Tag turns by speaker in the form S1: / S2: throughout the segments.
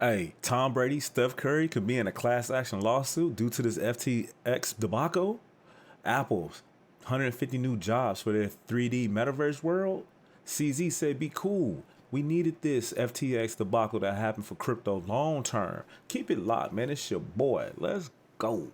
S1: Hey, Tom Brady, Steph Curry could be in a class action lawsuit due to this FTX debacle. Apple's 150 new jobs for their 3D metaverse world. CZ said, be cool. We needed this FTX debacle that happened for crypto long term. Keep it locked, man. It's your boy. Let's go.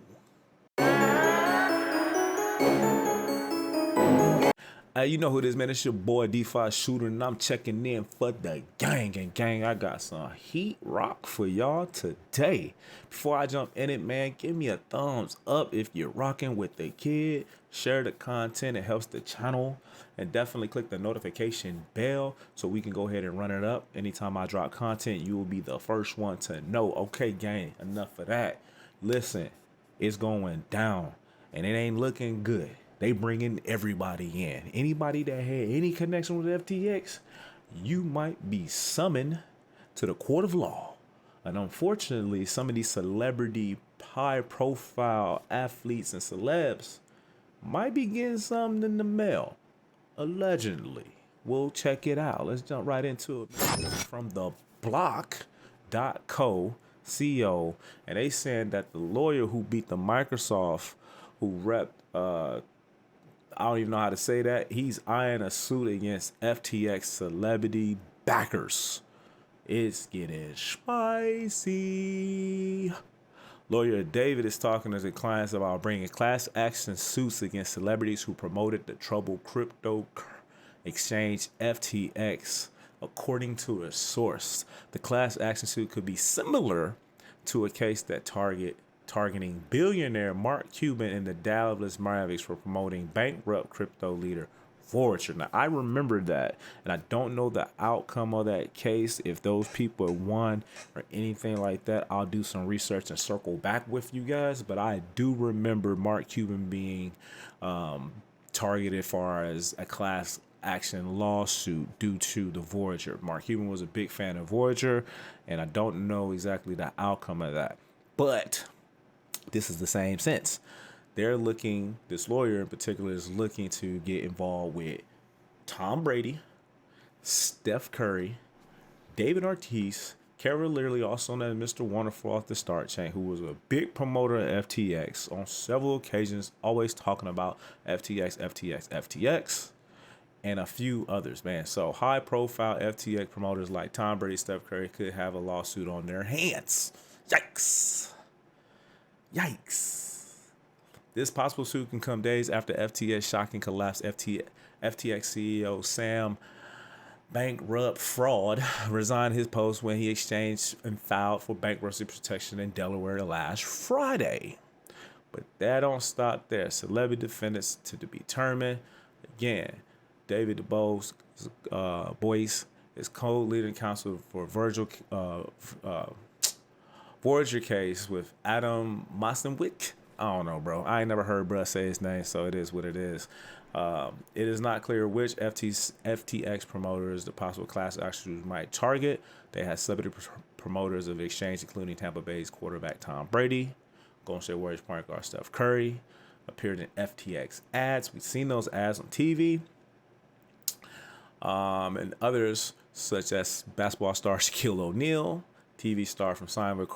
S1: Hey, you know who it is, man. It's your boy DeFi Shooter, and I'm checking in for the gang. I got some heat rock for y'all today. Before I jump in it, man, give me a thumbs up if you're rocking with the kid. Share the content, it helps the channel. And definitely click the notification bell so we can go ahead and run it up. Anytime I drop content, you will be the first one to know. Okay, gang, enough of that. Listen, it's going down, and it ain't looking good. They bringing everybody in. Anybody that had any connection with FTX, you might be summoned to the court of law. And unfortunately, some of these celebrity, high-profile athletes and celebs might be getting something in the mail. Allegedly. We'll check it out. Let's jump right into it. From the block.co CEO, and they saying that the lawyer who beat the Microsoft, who repped I don't even know how to say that. He's eyeing a suit against FTX celebrity backers. It's getting spicy. Lawyer David is talking to the clients about bringing class action suits against celebrities who promoted the troubled crypto exchange FTX. According to a source, the class action suit could be similar to a case that targeting billionaire Mark Cuban and the Dallas Mavericks for promoting bankrupt crypto leader Voyager. Now, I remember that, and I don't know the outcome of that case. If those people won or anything like that, I'll do some research and circle back with you guys. But I do remember Mark Cuban being targeted far as a class action lawsuit due to the Voyager. Mark Cuban was a big fan of Voyager, and I don't know exactly the outcome of that. But this is the same sense. This lawyer in particular is looking to get involved with Tom Brady, Steph Curry, David Ortiz, cavalierly also known as Mr. Wonderful off the start chain, who was a big promoter of FTX on several occasions, always talking about FTX, and a few others, man. So high profile FTX promoters like Tom Brady, Steph Curry could have a lawsuit on their hands. Yikes. This possible suit can come days after FTX shocking collapse. FTX CEO Sam Bankrupt Fraud resigned his post when he exchanged and filed for bankruptcy protection in Delaware last Friday. But that don't stop there. Celebrity defendants to be determined. Again, David Boies is co-leading counsel for Voyager case with Adam Mosenwick. I don't know, bro. I ain't never heard bruh say his name, so it is what it is. It is not clear which FTX promoters the possible class actions might target. They had celebrity promoters of exchange, including Tampa Bay's quarterback Tom Brady, Golden State Warriors point guard Steph Curry, appeared in FTX ads. We've seen those ads on TV. And others such as basketball star Shaquille O'Neal, TV star from Simon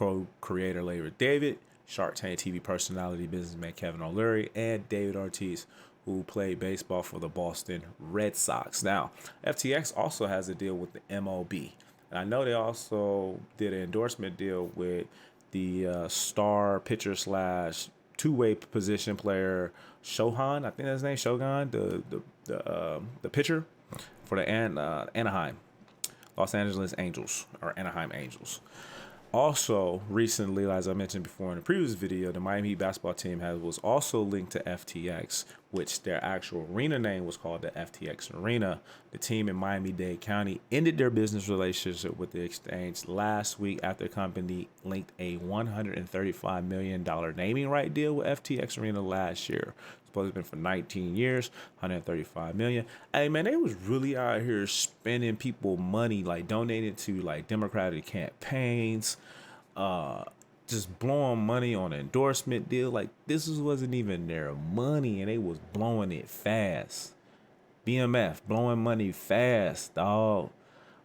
S1: creator Larry David, Shark Tank TV personality businessman Kevin O'Leary, and David Ortiz, who played baseball for the Boston Red Sox. Now, FTX also has a deal with the MLB. And I know they also did an endorsement deal with the star pitcher slash two-way position player Shohan. I think that's his name, Shogun, the pitcher for the Anaheim, Los Angeles Angels, or Anaheim Angels. Also, recently, as I mentioned before in the previous video, the Miami Heat basketball team was also linked to FTX, which their actual arena name was called the FTX Arena. The team in Miami-Dade County ended their business relationship with the exchange last week after the company linked a $135 million naming right deal with FTX Arena last year. Supposed to have been for 19 years, $135 million. Hey man, they was really out here spending people money, like donating to like Democratic campaigns, just blowing money on an endorsement deal. Like this wasn't even their money, and they was blowing it fast. BMF blowing money fast, dog.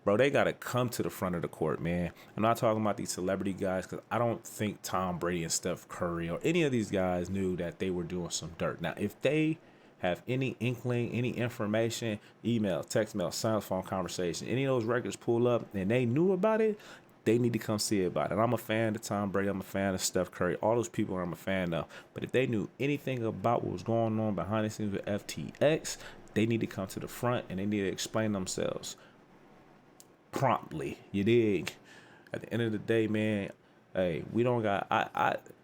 S1: bro, they got to come to the front of the court, man. I'm not talking about these celebrity guys because I don't think Tom Brady and Steph Curry or any of these guys knew that they were doing some dirt. Now, if they have any inkling, any information, email, text mail, cell phone conversation, any of those records pull up and they knew about it, they need to come see about it. And I'm a fan of Tom Brady. I'm a fan of Steph Curry. All those people I'm a fan of. But if they knew anything about what was going on behind the scenes with FTX, they need to come to the front and they need to explain themselves promptly. You dig? At the end of the day, man, hey, we don't got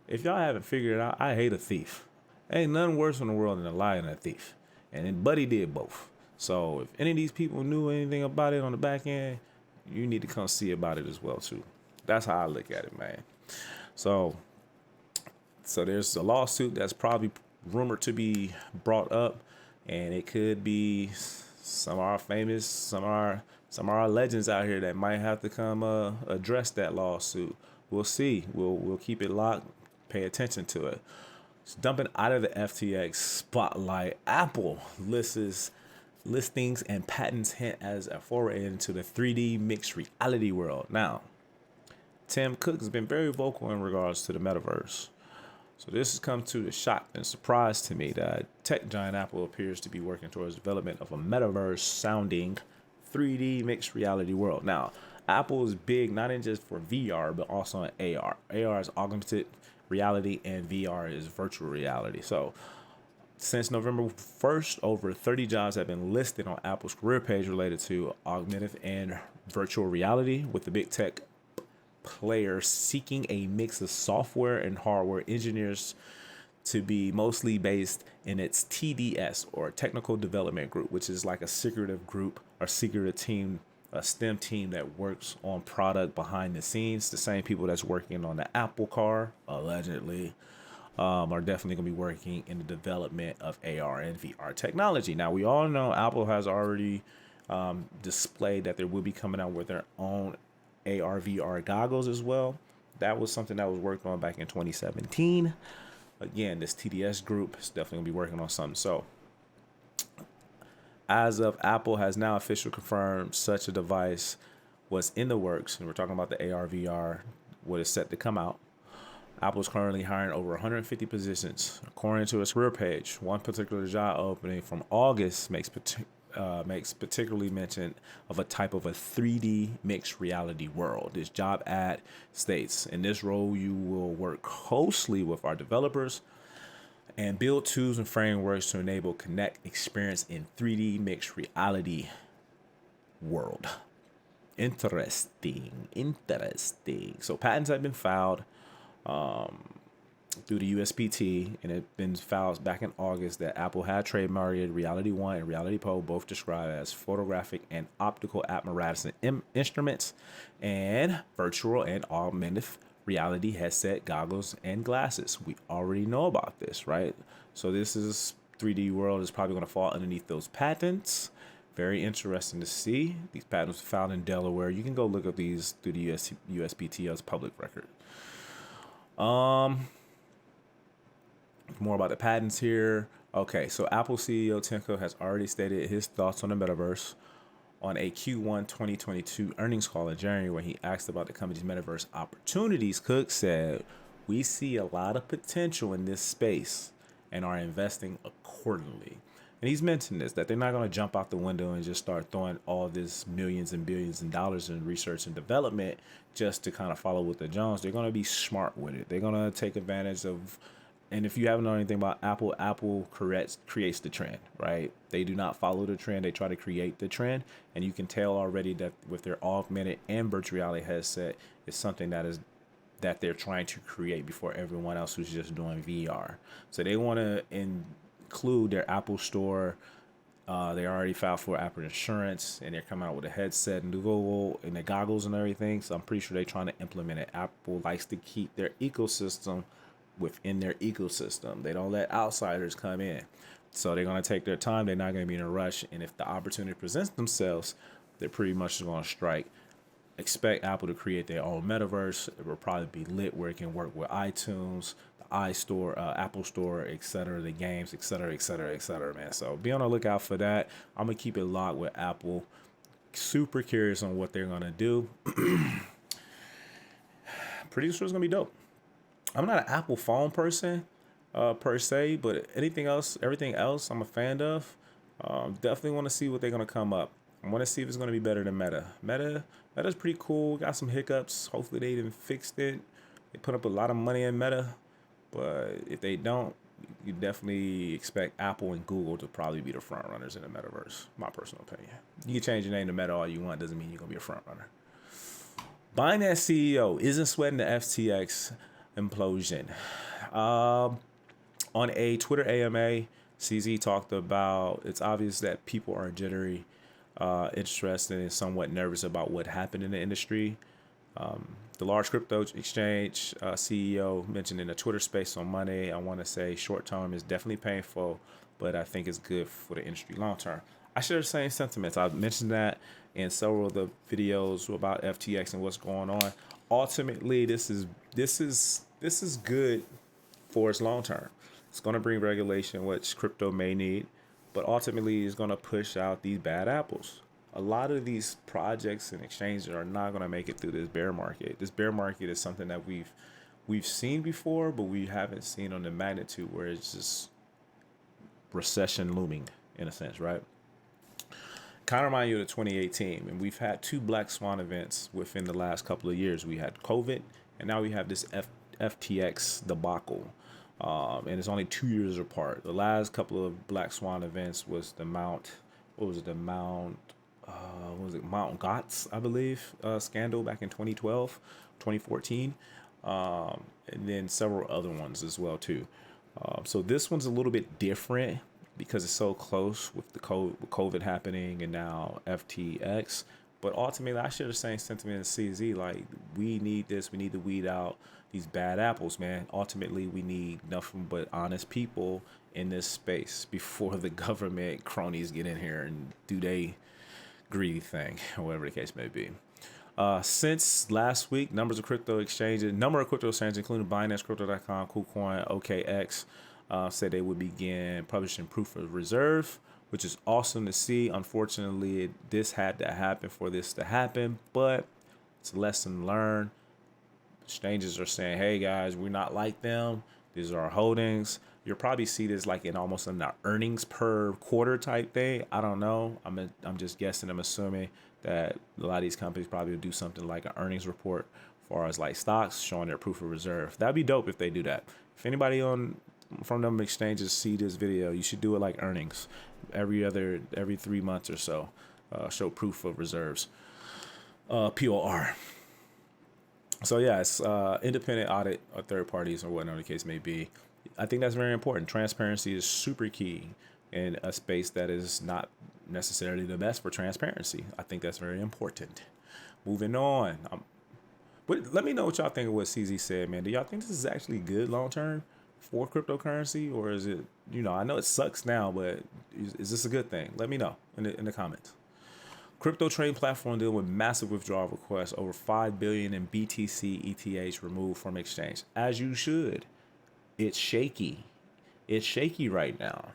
S1: if y'all haven't figured it out, I hate a thief. Ain't nothing worse in the world than a liar and a thief. And then Buddy did both. So if any of these people knew anything about it on the back end, you need to come see about it as well too. That's how I look at it, man. So there's a lawsuit that's probably rumored to be brought up, and it could be some of our famous, some of our legends out here that might have to come address that lawsuit. We'll see. We'll keep it locked. Pay attention to it. Dumping out of the FTX spotlight, Apple listings and patents hint as a foray into the 3D mixed reality world. Now, Tim Cook has been very vocal in regards to the metaverse. So this has come to the shock and surprise to me that tech giant Apple appears to be working towards the development of a metaverse sounding 3D mixed reality world. Now, Apple is big not in just for VR, but also in AR. AR is augmented reality and VR is virtual reality. So since November 1st, over 30 jobs have been listed on Apple's career page related to augmented and virtual reality, with the big tech player seeking a mix of software and hardware engineers to be mostly based in its TDS, or Technical Development Group, which is like a secretive group or secretive team, a STEM team that works on product behind the scenes. The same people that's working on the Apple car, allegedly, are definitely going to be working in the development of AR and VR technology. Now, we all know Apple has already displayed that they will be coming out with their own AR, VR goggles as well. That was something that was worked on back in 2017. Again, this TDS group is definitely going to be working on something. So, as of Apple has now officially confirmed such a device was in the works, and we're talking about the AR, VR, what is set to come out. Apple is currently hiring over 150 positions. According to its career page, one particular job opening from August makes particularly mention of a type of a 3D mixed reality world. This job ad states, in this role, you will work closely with our developers and build tools and frameworks to enable connect experience in 3D mixed reality world. Interesting. So patents have been filed through the USPT, and it's been filed back in August that Apple had trademarked Reality One and Reality Pro, both described as photographic and optical apparatus and instruments, and virtual and augmented reality headset, goggles, and glasses. We already know about this, right? So this is 3D world is probably going to fall underneath those patents. Very interesting to see. These patents were filed in Delaware. You can go look up these through the USPTO's public record. More about the patents here. Okay, so Apple CEO Tim Cook has already stated his thoughts on the metaverse on a Q1 2022 earnings call in January, when he asked about the company's metaverse opportunities. Cook said, "We see a lot of potential in this space and are investing accordingly." And he's mentioned this, that they're not going to jump out the window and just start throwing all this millions and billions of dollars in research and development just to kind of follow with the Jones. They're going to be smart with it. They're going to take advantage of, and if you haven't known anything about Apple, Apple creates the trend, right? They do not follow the trend. They try to create the trend. And you can tell already that with their augmented and virtual reality headset, it's something that they're trying to create before everyone else who's just doing VR. So they want to include their Apple Store. They already filed for Apple Insurance, and they're coming out with a headset and Google and the goggles and everything. So I'm pretty sure they're trying to implement it. Apple likes to keep their ecosystem within their ecosystem. They don't let outsiders come in. So they're going to take their time. They're not going to be in a rush. And if the opportunity presents themselves, they're pretty much going to strike. Expect Apple to create their own metaverse. It will probably be lit where it can work with iTunes, the iStore, Apple Store, etc., the games, etc., etc., etc., man. So be on the lookout for that. I'm going to keep it locked with Apple. Super curious on what they're gonna do. Pretty sure it's gonna be dope. I'm not an Apple phone person, per se, but everything else, I'm a fan of. Definitely want to see what they're gonna come up. I want to see if it's gonna be better than Meta. Meta's pretty cool. Got some hiccups. Hopefully they didn't fix it. They put up a lot of money in Meta, but if they don't, you definitely expect Apple and Google to probably be the front runners in the metaverse. My personal opinion. You can change your name to Meta all you want. Doesn't mean you're gonna be a front runner. Binance CEO isn't sweating the FTX implosion. On a Twitter AMA, CZ talked about it's obvious that people are generally interested and somewhat nervous about what happened in the industry. The large crypto exchange CEO mentioned in a Twitter space on Monday, I want to say short term is definitely painful, but I think it's good for the industry long term. I share the same sentiments. I've mentioned that in several of the videos about FTX and what's going on. Ultimately, this is good for its long term. It's going to bring regulation, which crypto may need, but ultimately it's going to push out these bad apples. A lot of these projects and exchanges are not going to make it through this bear market. This bear market is something that we've seen before, but we haven't seen on the magnitude where it's just recession looming in a sense, right? Kind of remind you of 2018, and we've had two black swan events within the last couple of years. We had COVID, and now we have this FTX debacle. And it's only 2 years apart. The last couple of black swan events was the Mount Gox, I believe, scandal back in 2012, 2014, and then several other ones as well too. So this one's a little bit different because it's so close with the COVID happening and now FTX. But ultimately, I share the same sentiment as CZ. Like, we need this. We need to weed out these bad apples, man. Ultimately, we need nothing but honest people in this space before the government cronies get in here and do they greedy thing, or whatever the case may be. Since last week, number of crypto exchanges, including Binance, Crypto.com, KuCoin, OKX, said they would begin publishing proof of reserve, which is awesome to see. Unfortunately, this had to happen for this to happen, but it's a lesson learned. Exchanges are saying, hey guys, we're not like them. These are our holdings. You'll probably see this like in almost an earnings per quarter type thing. I don't know. I'm just guessing. I'm assuming that a lot of these companies probably will do something like an earnings report as far as like stocks showing their proof of reserve. That'd be dope if they do that. If anybody from them exchanges see this video, you should do it like earnings every 3 months or so. Show proof of reserves. POR. So yeah, it's independent audit or third parties or whatever the case may be. I think that's very important. Transparency is super key in a space that is not necessarily the best for transparency. I think that's very important. Moving on. But let me know what y'all think of what CZ said, man. Do y'all think this is actually good long term for cryptocurrency, or is it, I know it sucks now, but is this a good thing? Let me know in the comments. Crypto trading platform dealing with massive withdrawal requests, over 5 billion in BTC ETH removed from exchange. As you should. It's shaky. It's shaky right now.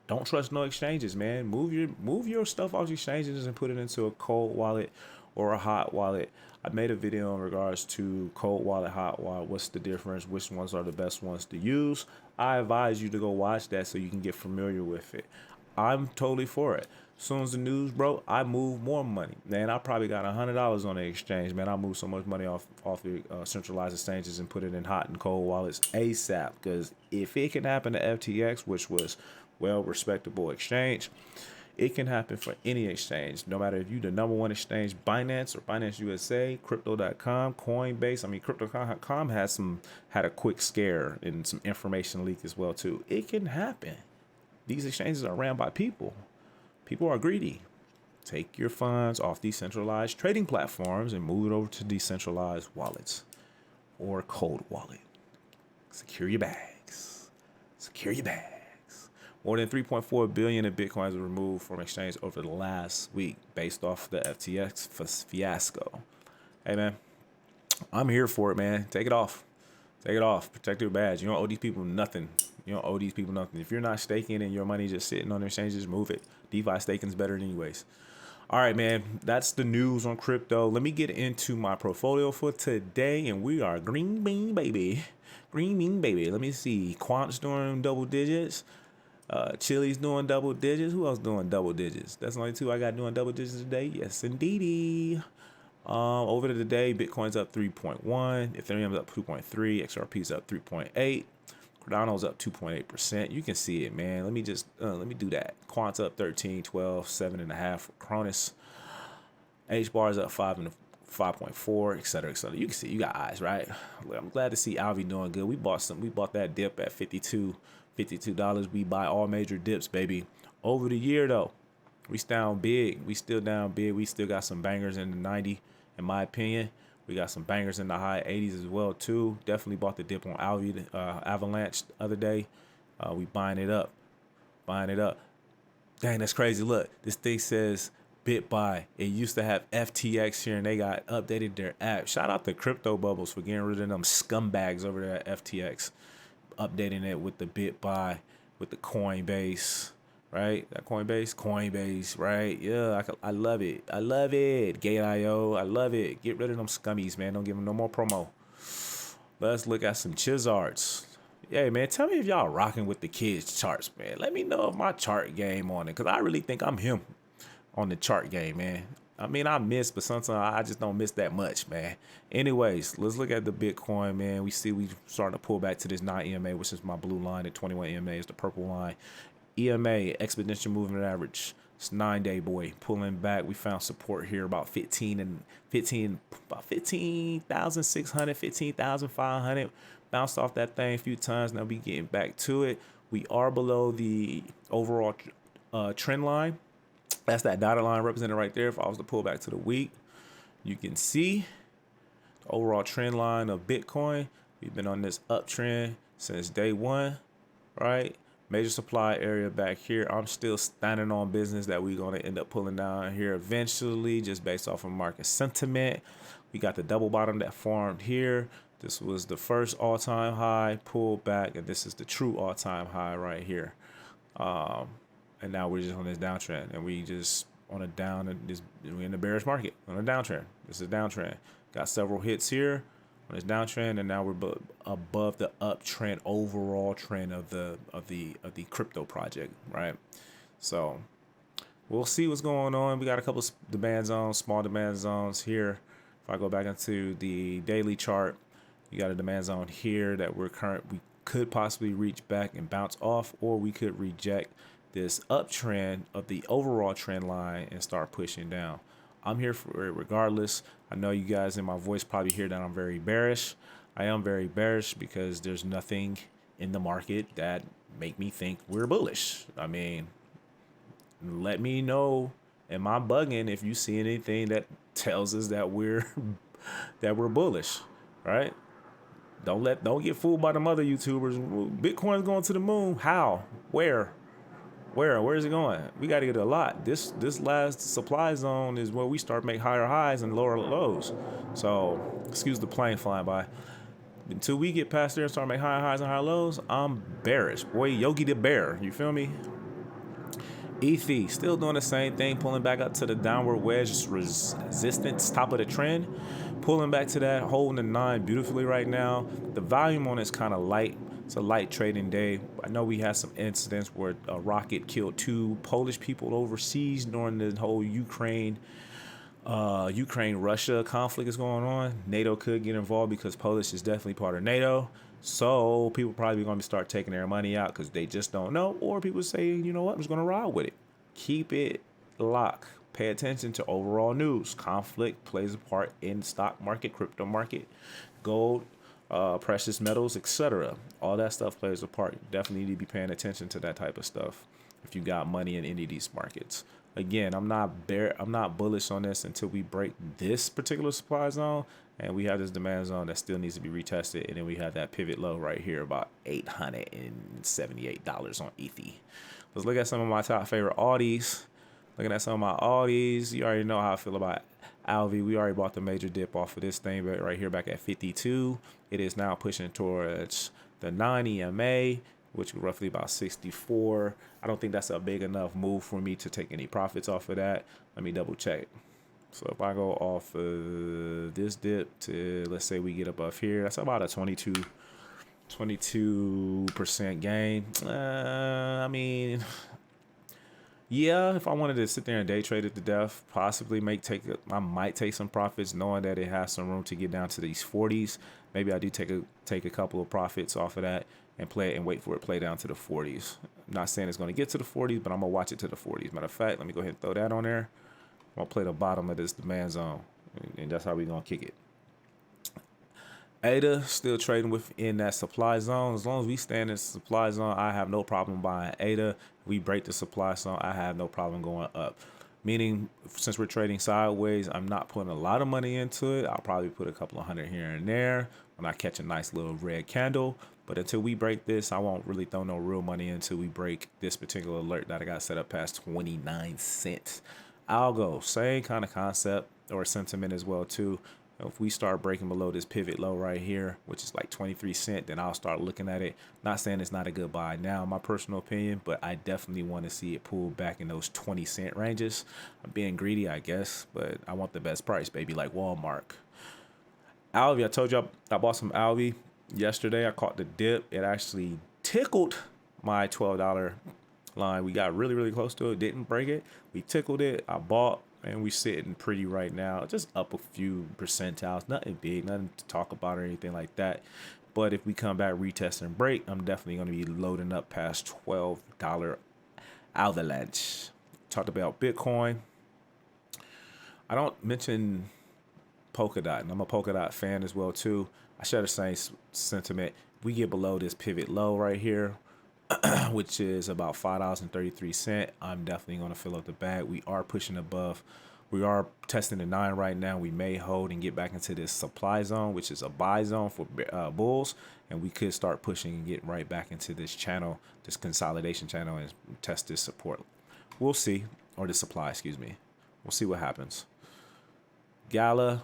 S1: Don't trust no exchanges, man. Move your stuff off exchanges and put it into a cold wallet or a hot wallet. I made a video in regards to cold wallet, hot wallet. What's the difference? Which ones are the best ones to use? I advise you to go watch that so you can get familiar with it. I'm totally for it. As soon as the news broke, I moved more money. Man, I probably got $100 on the exchange. Man, I moved so much money off the centralized exchanges and put it in hot and cold wallets ASAP. Because if it can happen to FTX, which was respectable exchange, it can happen for any exchange. No matter if you the number one exchange, Binance or Binance USA, Crypto.com, Coinbase. Crypto.com had a quick scare and some information leak as well too. It can happen. These exchanges are ran by people. People are greedy. Take your funds off decentralized trading platforms and move it over to decentralized wallets or cold wallet. Secure your bags. Secure your bags. More than 3.4 billion in Bitcoins were removed from exchange over the last week based off the FTX fiasco. Hey, man, I'm here for it, man. Take it off. Take it off. Protect your badge. You don't owe these people nothing. If you're not staking and your money just sitting on the exchanges, move it. DeFi staking's better anyways. All right, man. That's the news on crypto. Let me get into my portfolio for today, and we are green bean baby. Green bean baby. Let me see. Quant's doing double digits. Chili's doing double digits. Who else doing double digits? That's the only two I got doing double digits today. Yes, indeedy. Over the day, Bitcoin's up 3.1, Ethereum's up 2.3, XRP's up 3.8, Cardano's up 2.8%. You can see it, man. Let me do that. Quant's up 13, 12, 7.5 for Cronus. HBar's up 5.4, et cetera, et cetera. You can see, you got eyes, right? I'm glad to see Alvi doing good. We bought that dip at $52. We buy all major dips, baby. Over the year, though, we down big. We still down big. We still got some bangers in the 90, in my opinion. We got some bangers in the high 80s as well, too. Definitely bought the dip on Avalanche the other day. We buying it up. Dang, that's crazy. Look, this thing says BitBuy. It used to have FTX here, and they got updated their app. Shout out to Crypto Bubbles for getting rid of them scumbags over there at FTX. Updating it with the BitBuy, with the Coinbase. Right? That Coinbase, right? Yeah, I love it. Gate.io, I love it. Get rid of them scummies, man. Don't give them no more promo. Let's look at some Chizards. Yeah, man, tell me if y'all rocking with the kids' charts, man. Let me know if my chart game on it, because I really think I'm him on the chart game, man. I mean, I miss, but sometimes I just don't miss that much, man. Anyways, let's look at the Bitcoin, man. We starting to pull back to this 9 EMA, which is my blue line. The 21 EMA is the purple line. EMA, exponential moving average. It's 9-day boy pulling back. We found support here about 15,600, 15,500. Bounced off that thing a few times. Now we getting back to it. We are below the overall trend line. That's that dotted line represented right there. If I was to pull back to the week, you can see the overall trend line of Bitcoin. We've been on this uptrend since day one, right? Major supply area back here. I'm still standing on business that we're going to end up pulling down here eventually, just based off of market sentiment. We got the double bottom that formed here. This was the first all-time high, pulled back, and this is the true all-time high right here. And now we're just on this downtrend, and we just on a down, and we're in the bearish market on a downtrend. This is a downtrend. Got several hits here on this downtrend, and now we're above the uptrend overall trend of the crypto project, right? So we'll see what's going on. We got a couple of demand zones, small demand zones here. If I go back into the daily chart, you got a demand zone here that we could possibly reach back and bounce off, or we could reject this uptrend of the overall trend line and start pushing down. I'm here for it regardless. I know you guys in my voice probably hear that I'm very bearish. I am very bearish because there's nothing in the market that make me think we're bullish. I mean, let me know, am I bugging if you see anything that tells us that we're bullish, right? Don't get fooled by them other YouTubers. Bitcoin's going to the moon. How? Where is it going? We got to get a lot. This last supply zone is where we start make higher highs and lower lows. So, excuse the plane flying by. Until we get past there and start make higher highs and higher lows, I'm bearish. Boy, Yogi the Bear. You feel me? ETH still doing the same thing, pulling back up to the downward wedge resistance, top of the trend, pulling back to that, holding the 9 beautifully right now. The volume on it's kind of light. It's a light trading day. I know we had some incidents where a rocket killed 2 Polish people overseas during the whole Ukraine-Russia conflict is going on. NATO could get involved because Polish is definitely part of NATO. So people probably going to start taking their money out because they just don't know. Or people say, you know what, I'm just going to ride with it. Keep it locked. Pay attention to overall news. Conflict plays a part in stock market, crypto market, gold, precious metals, etc. All that stuff plays a part. You definitely need to be paying attention to that type of stuff if you got money in any of these markets. Again, I'm not bullish on this until we break this particular supply zone and we have this demand zone that still needs to be retested, and then we have that pivot low right here about $878 on ETH. Let's look at some of my top favorite Audis. Looking at some of my Audis, you already know how I feel about Alvi. We already bought the major dip off of this thing right here back at 52. It is now pushing towards the 9 EMA. which is roughly about 64. I don't think that's a big enough move for me to take any profits off of that. Let me double check. So if I go off of this dip to, let's say we get above here, that's about a 22% gain. I mean, yeah, if I wanted to sit there and day trade it to death, possibly I might take some profits, knowing that it has some room to get down to these 40s. Maybe I do take a couple of profits off of that and play it and wait for it to play down to the 40s. I'm not saying it's going to get to the 40s, but I'm gonna watch it to the 40s. Matter of fact, let me go ahead and throw that on there. I'm gonna play the bottom of this demand zone, and that's how we're gonna kick it. ADA still trading within that supply zone. As long as we stay in the supply zone, I have no problem buying ADA. If we break the supply zone, I have no problem going up. Meaning, since we're trading sideways, I'm not putting a lot of money into it. I'll probably put a couple of hundred here and there when I catch a nice little red candle. But until we break this, I won't really throw no real money until we break this particular alert that I got set up past 29 cents. I'll go same kind of concept or sentiment as well too. If we start breaking below this pivot low right here, which is like 23 cents, then I'll start looking at it. Not saying it's not a good buy now, in my personal opinion, but I definitely want to see it pull back in those 20-cent ranges. I'm being greedy, I guess, but I want the best price, baby, like Walmart. Alvi, I told you I bought some Alvi yesterday. I caught the dip. It actually tickled my $12 line. We got really, really close to it. Didn't break it. We tickled it. I bought. And we sitting pretty right now, just up a few percentiles, nothing big, nothing to talk about or anything like that. But if we come back, retest and break, I'm definitely going to be loading up past $12 avalanche. Talked about Bitcoin. I don't mention Polkadot, and I'm a Polkadot fan as well too. I share the same sentiment. We get below this pivot low right here, which is about $5.33. I'm definitely going to fill up the bag. We are pushing above. We are testing the 9 right now. We may hold and get back into this supply zone, which is a buy zone for bulls. And we could start pushing and get right back into this channel, this consolidation channel, and test this support. We'll see. Or the supply, excuse me. We'll see what happens. Gala.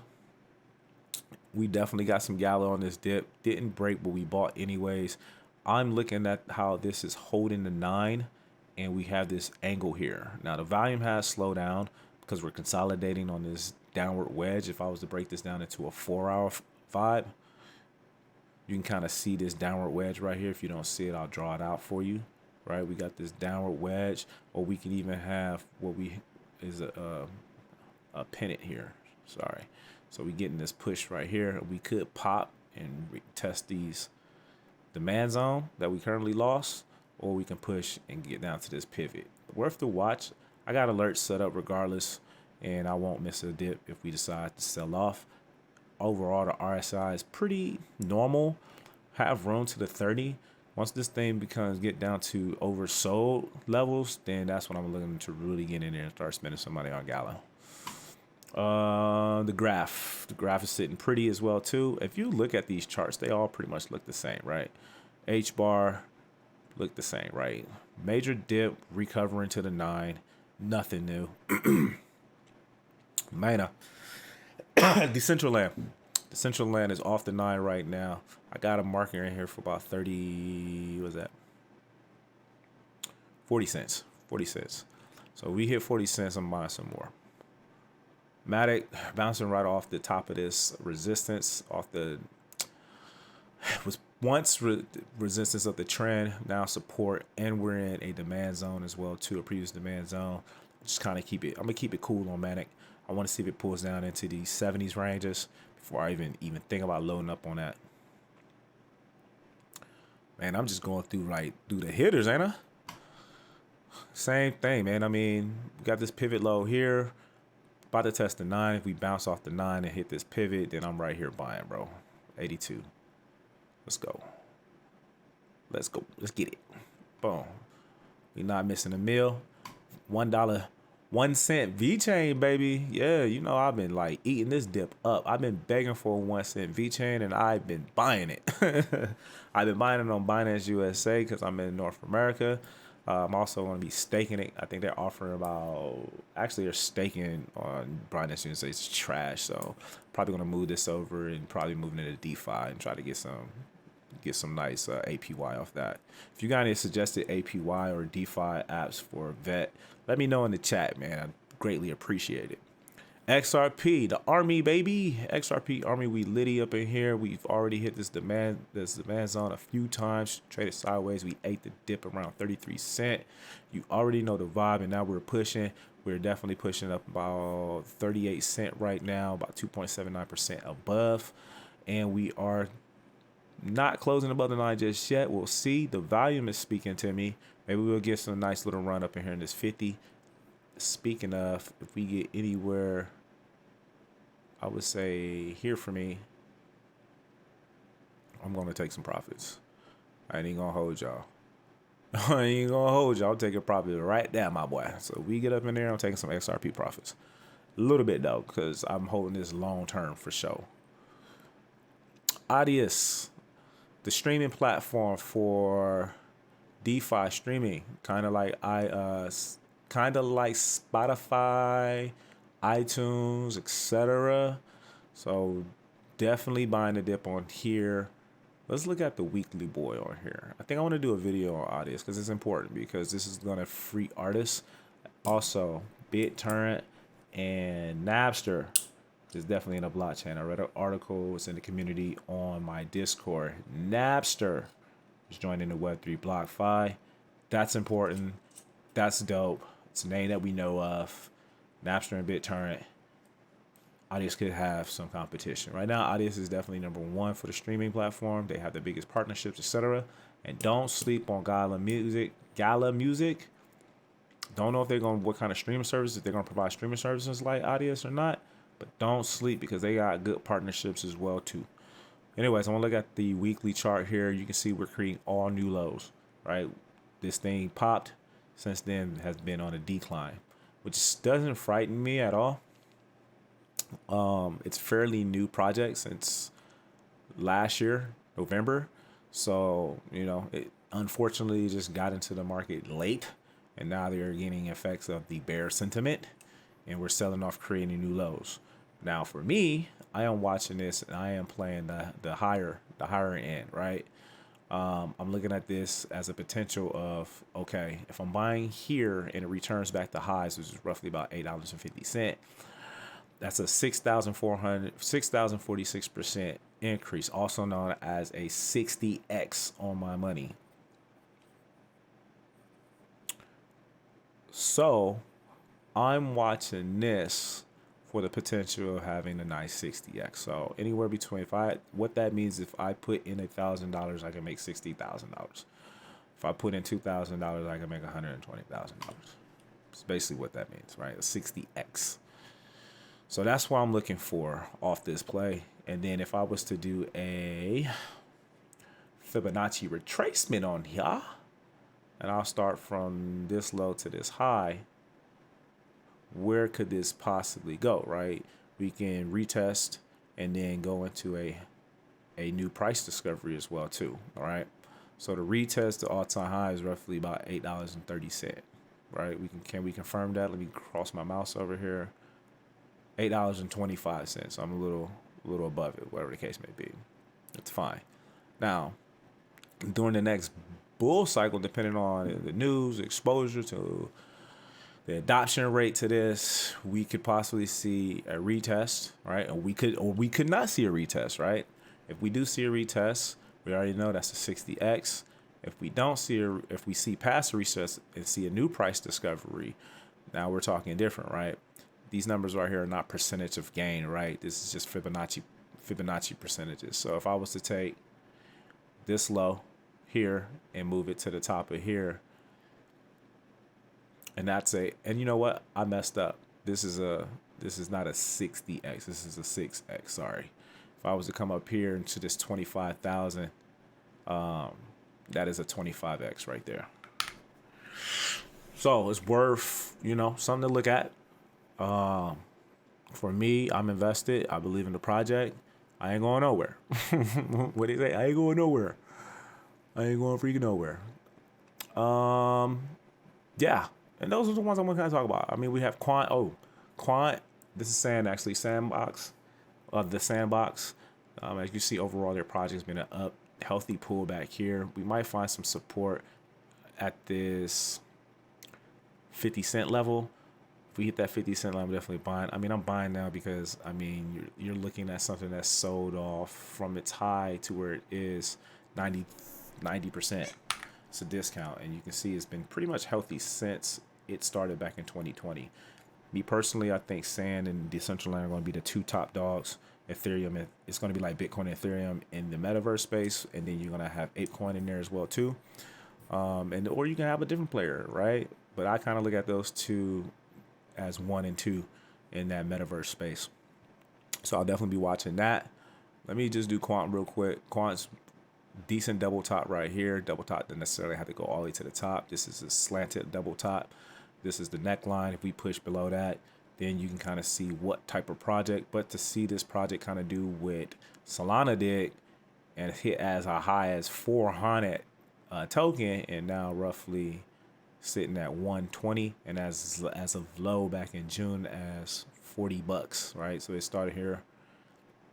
S1: We definitely got some Gala on this dip. Didn't break, but we bought anyways. I'm looking at how this is holding the 9, and we have this angle here. Now, the volume has slowed down because we're consolidating on this downward wedge. If I was to break this down into a 4-hour vibe, you can kind of see this downward wedge right here. If you don't see it, I'll draw it out for you. Right? We got this downward wedge, or we can even have what is a pennant here. Sorry. So we getting this push right here. We could pop and test these demand zone that we currently lost, or we can push and get down to this pivot. Worth the watch. I got alerts set up regardless, and I won't miss a dip if we decide to sell off. Overall, the RSI is pretty normal. Have room to the 30. Once this thing get down to oversold levels, then that's when I'm looking to really get in there and start spending some money on Gala. The graph is sitting pretty as well too. If you look at these charts, they all pretty much look the same, right? H bar look the same, right? Major dip, recovering to the 9, nothing new. Mana. Decentraland is off the 9 right now. I got a marker in here for about 30, what's that? 40 cents. 40 cents. So we hit 40 cents, I'm buying some more. Matic bouncing right off the top of this resistance, was once resistance of the trend, now support, and we're in a demand zone as well too, a previous demand zone. Just kind of I'm gonna keep it cool on Matic. I want to see if it pulls down into the 70s ranges before I even think about loading up on that. Man, I'm just going through the hitters, ain't I? Same thing, man. I mean, we got this pivot low here. About to test the 9. If we bounce off the 9 and hit this pivot, then I'm right here buying, bro. 82. Let's go. Let's get it. Boom. We not missing a meal. $1, 1 cent V-Chain, baby. Yeah, you know, I've been eating this dip up. I've been begging for a 1 cent V-Chain, and I've been buying it. I've been buying it on Binance USA because I'm in North America. I'm also going to be staking it. I think they're offering they're staking on Binance USA. It's trash. So probably going to move this over and probably moving into DeFi and try to get get some nice APY off that. If you got any suggested APY or DeFi apps for Vet, let me know in the chat, man. I'd greatly appreciate it. XRP, the Army, baby. XRP Army, we litty up in here. We've already hit this demand zone a few times. Traded sideways. We ate the dip around 33 cent. You already know the vibe, and now we're pushing. We're definitely pushing up about 38 cent right now, about 2.79% above. And we are not closing above the line just yet. We'll see. The volume is speaking to me. Maybe we'll get some nice little run up in here in this 50. Speaking of, if we get anywhere, I would say here for me, I'm going to take some profits. I ain't going to hold y'all. I ain't going to hold y'all. I'm taking profits right down, my boy. So we get up in there, I'm taking some XRP profits. A little bit, though, because I'm holding this long term for sure. Audius, the streaming platform for DeFi streaming, kind of like Spotify, iTunes, etc. So definitely buying a dip on here. Let's look at the weekly boy on here. I think I want to do a video on Audius because it's important, because this is going to free artists. Also, BitTorrent and Napster is definitely in a blockchain. I read an article. It's in the community on my Discord. Napster is joining the Web3 BlockFi. That's important. That's dope. It's a name that we know of. Napster and BitTorrent. Audius could have some competition. Right now, Audius is definitely number one for the streaming platform. They have the biggest partnerships, etc. And don't sleep on Gala Music. Don't know if they're going, what kind of streaming services, if they're going to provide streaming services like Audius or not. But don't sleep, because they got good partnerships as well too. Anyways, I want to look at the weekly chart here. You can see we're creating all new lows, right? This thing popped. Since then has been on a decline, which doesn't frighten me at all. It's fairly new project since last year, November. So, it unfortunately just got into the market late, and now they're getting effects of the bear sentiment, and we're selling off, creating new lows. Now for me, I am watching this and I am playing the higher end, right? I'm looking at this as a potential of, okay, if I'm buying here and it returns back to highs, which is roughly about $8.50, that's a 6,046% increase, also known as a 60x on my money. So I'm watching this for the potential of having a nice 60x. So anywhere between, what that means, if I put in $1,000, I can make $60,000. If I put in $2,000, I can make $120,000. It's basically what that means, right? A 60x. So that's what I'm looking for off this play. And then if I was to do a Fibonacci retracement on here, and I'll start from this low to this high, where could this possibly go, right? We can retest and then go into a new price discovery as well too, all right? So the retest, the all-time high is roughly about $8.30, right? Can we confirm that? Let me cross my mouse over here. $8.25. So I'm a little above it, whatever the case may be. It's fine. Now, during the next bull cycle, depending on the news, exposure to the adoption rate to this, we could possibly see a retest, right? Or we could not see a retest, right? If we do see a retest, we already know that's a 60x. If we see past a retest and see a new price discovery, now we're talking different, right? These numbers right here are not percentage of gain, right? This is just Fibonacci percentages. So if I was to take this low here and move it to the top of here, and and you know what? I messed up. This is not a 60x. This is a 6x. Sorry. If I was to come up here into this 25,000, that is a 25x right there. So it's worth, something to look at. For me, I'm invested. I believe in the project. I ain't going nowhere. What do you say? I ain't going nowhere. I ain't going freaking nowhere. Yeah. And those are the ones I'm going to kind of talk about. I mean, we have Quant. This is Sandbox. The Sandbox. As you see, overall, their project's been an healthy pullback here. We might find some support at this 50 cent level. If we hit that 50 cent level, I'm definitely buying. I mean, I'm buying now because, I mean, you're looking at something that's sold off from its high to where it is 90%. It's a discount, and you can see it's been pretty much healthy since it started back in 2020. Me personally, I think Sand and Decentraland are going to be the two top dogs. Ethereum, it's going to be like Bitcoin and Ethereum in the metaverse space, and then you're going to have ApeCoin in there as well too. Or you can have a different player, right? But I kind of look at those two as 1 and 2 in that metaverse space. So I'll definitely be watching that. Let me just do Quant real quick. Quant's decent double top right here. Double top doesn't necessarily have to go all the way to the top. This is a slanted double top. This is the neckline. If we push below that, then you can kind of see what type of project. But to see this project kind of do what Solana did and hit as a high as 400 token, and now roughly sitting at 120, and as of low back in June as $40, right? So it started here,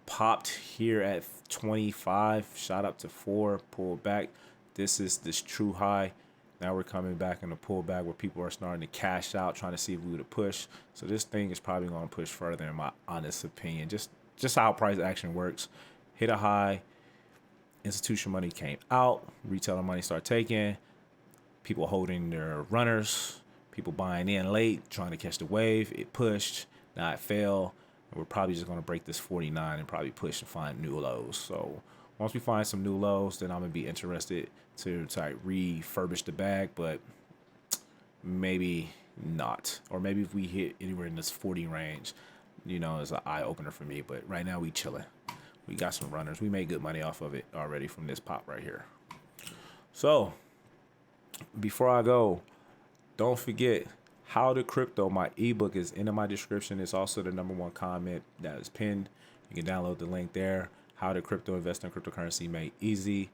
S1: popped here at 25, shot up to 4, pulled back. This is this true high. Now we're coming back in a pullback where people are starting to cash out, trying to see if we would push. So this thing is probably going to push further, in my honest opinion. Just how price action works. Hit a high, institutional money came out, retailer money started taking. People holding their runners, people buying in late, trying to catch the wave. It pushed, now it fell, and we're probably just going to break this 49 and probably push and find new lows. So once we find some new lows, then I'm going to be interested to like refurbish the bag, but maybe not. Or maybe if we hit anywhere in this 40 range, it's an eye opener for me. But right now we chilling. We got some runners. We made good money off of it already from this pop right here. So before I go, don't forget How to Crypto. My ebook is in my description. It's also the #1 comment that is pinned. You can download the link there. How to Crypto, invest in cryptocurrency made easy.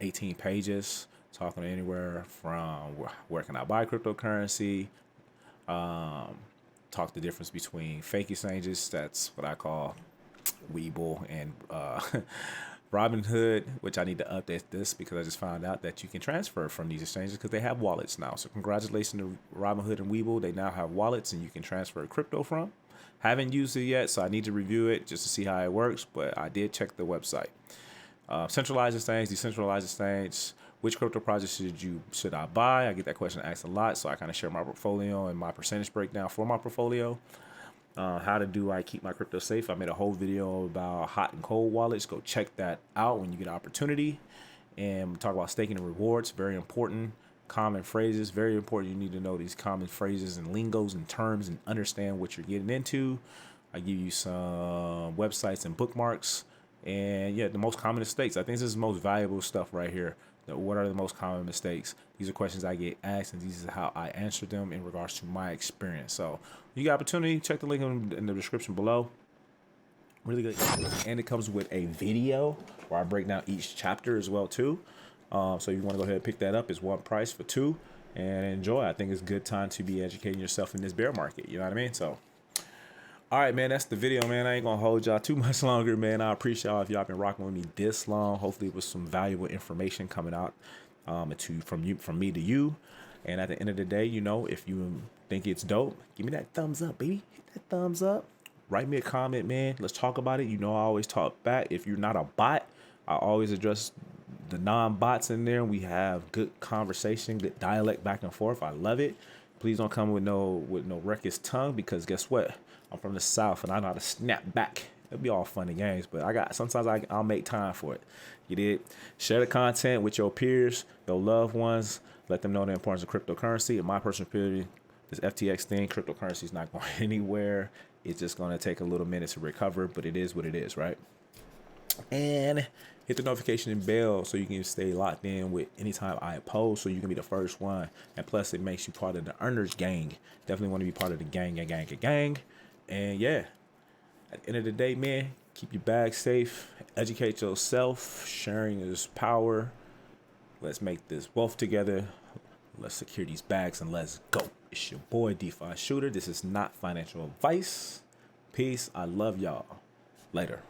S1: 18 pages talking anywhere from where can I buy cryptocurrency. Talk the difference between fake exchanges. That's what I call Webull and Robinhood, which I need to update this because I just found out that you can transfer from these exchanges because they have wallets now. So congratulations to Robinhood and Webull. They now have wallets and you can transfer crypto from. Haven't used it yet, so I need to review it just to see how it works, but I did check the website. Centralized exchange, decentralized exchange. Which crypto projects should I buy? I get that question asked a lot, so I kind of share my portfolio and my percentage breakdown for my portfolio. How do I keep my crypto safe? I made a whole video about hot and cold wallets. Go check that out when you get an opportunity. And we talk about staking and rewards. Very important. Common phrases. Very important. You need to know these common phrases and lingos and terms and understand what you're getting into. I give you some websites and bookmarks. And yeah, the most common mistakes. I think this is the most valuable stuff right here. What are the most common mistakes? These are questions I get asked, and these is how I answer them in regards to my experience. So you got opportunity, check the link in the description below. Really good. And it comes with a video where I break down each chapter as well too. So if you want to go ahead and pick that up, it's one price for 2 and enjoy. I think it's a good time to be educating yourself in this bear market. You know what I mean? So all right, man, that's the video, man. I ain't gonna hold y'all too much longer, man. I appreciate y'all if y'all been rocking with me this long. Hopefully it was some valuable information coming out from me to you. And at the end of the day, if you think it's dope, give me that thumbs up, baby. Hit that thumbs up. Write me a comment, man. Let's talk about it. I always talk back. If you're not a bot, I always address the non-bots in there. We have good conversation, good dialect back and forth. I love it. Please don't come with no reckless tongue, because guess what? I'm from the South and I know how to snap back. It'll be all fun and games, but sometimes I'll make time for it. You did. Share the content with your peers, your loved ones. Let them know the importance of cryptocurrency. In my personal opinion, this FTX thing, cryptocurrency is not going anywhere. It's just going to take a little minute to recover, but it is what it is, right? And hit the notification bell so you can stay locked in with anytime I post, so you can be the first one. And plus, it makes you part of the earners gang. Definitely want to be part of the gang. And yeah, at the end of the day, man, keep your bag safe. Educate yourself. Sharing is power. Let's make this wealth together. Let's secure these bags and let's go. It's your boy, DeFi Shooter. This is not financial advice. Peace. I love y'all. Later.